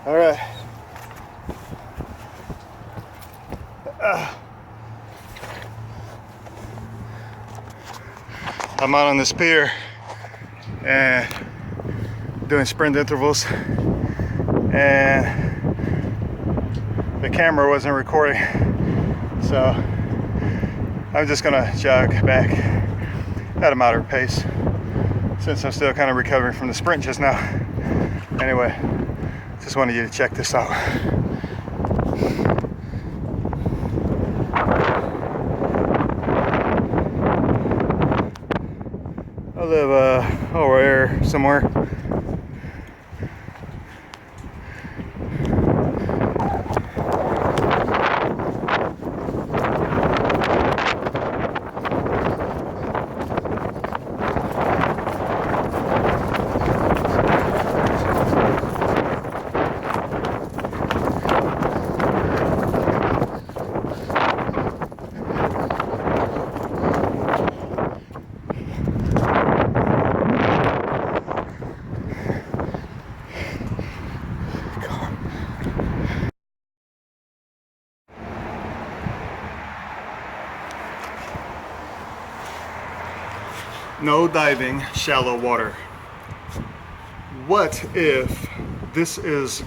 All right. I'm out on this pier and doing sprint intervals, and the camera wasn't recording, so I'm just gonna jog back at a moderate pace since I'm still kind of recovering from the sprint just now. Anyway, just wanted you to check this out. I live over here somewhere. No diving, shallow water. What if this is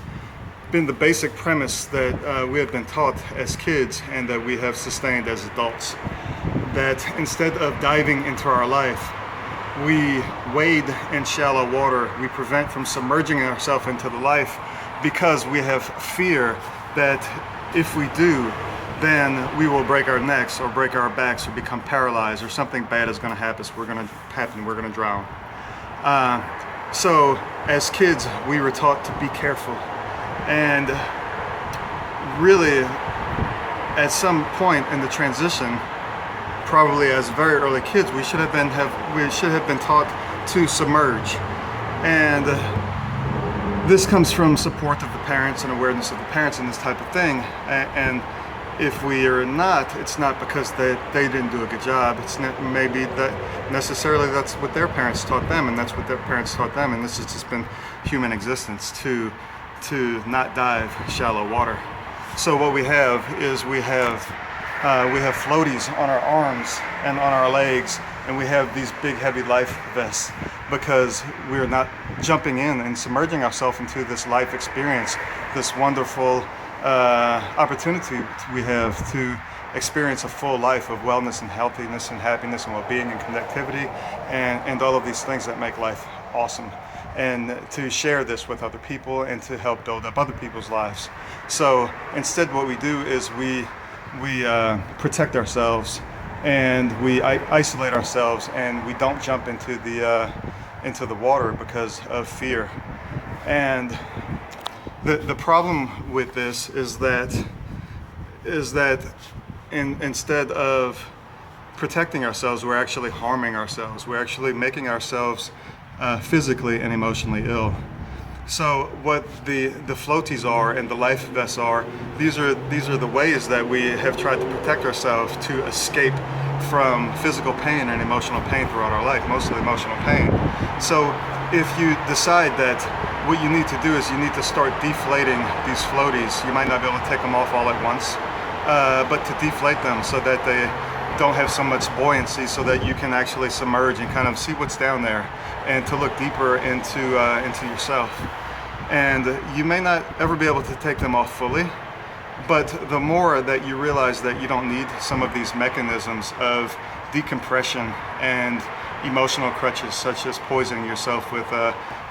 been the basic premise that we have been taught as kids and that we have sustained as adults? That instead of diving into our life, we wade in shallow water. We prevent from submerging ourselves into the life because we have fear that if we do, then we will break our necks or break our backs or become paralyzed, or something bad is going to happen. We're going to drown. So as kids, we were taught to be careful, and really at some point in the transition, probably as very early kids, we should have been taught to submerge. And this comes from support of the parents and awareness of the parents in this type of thing. And if we are not, it's not because they didn't do a good job. It's not, maybe that necessarily that's what their parents taught them, and that's what their parents taught them, and this has just been human existence to not dive shallow water. So what we have is we have floaties on our arms and on our legs, and we have these big heavy life vests because we're not jumping in and submerging ourselves into this life experience, this wonderful opportunity we have to experience a full life of wellness and healthiness and happiness and well-being and connectivity and all of these things that make life awesome, and to share this with other people and to help build up other people's lives. So instead what we do is we protect ourselves, and we isolate ourselves, and we don't jump into the water because of fear. And the problem with this is that instead of protecting ourselves, we're actually harming ourselves. We're actually making ourselves physically and emotionally ill. So what the floaties are and the life vests are, these are the ways that we have tried to protect ourselves to escape from physical pain and emotional pain throughout our life, mostly emotional pain. So if you decide that what you need to do is you need to start deflating these floaties, you might not be able to take them off all at once, but to deflate them so that they don't have so much buoyancy, so that you can actually submerge and kind of see what's down there, and to look deeper into yourself. And you may not ever be able to take them off fully, but the more that you realize that you don't need some of these mechanisms of decompression and emotional crutches, such as poisoning yourself with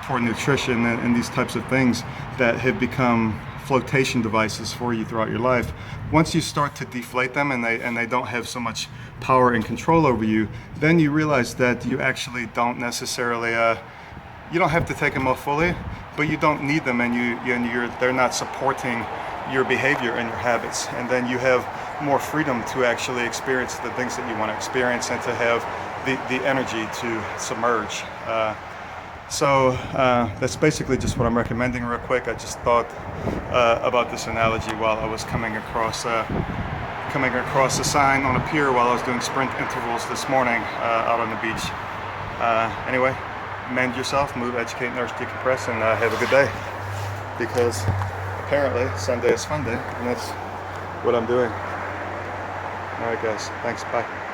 poor nutrition and these types of things that have become flotation devices for you throughout your life. Once you start to deflate them and they don't have so much power and control over you, then you realize that you actually don't necessarily you don't have to take them off fully, but you don't need them, and they're not supporting your behavior and your habits, and then you have more freedom to actually experience the things that you want to experience and to have the energy to submerge. So that's basically just what I'm recommending real quick. I just thought about this analogy while I was coming across a sign on a pier while I was doing sprint intervals this morning out on the beach. Anyway, mend yourself, move, educate, nurse, decompress, and have a good day, because apparently Sunday is fun day, and that's what I'm doing. All right, guys. Thanks. Bye.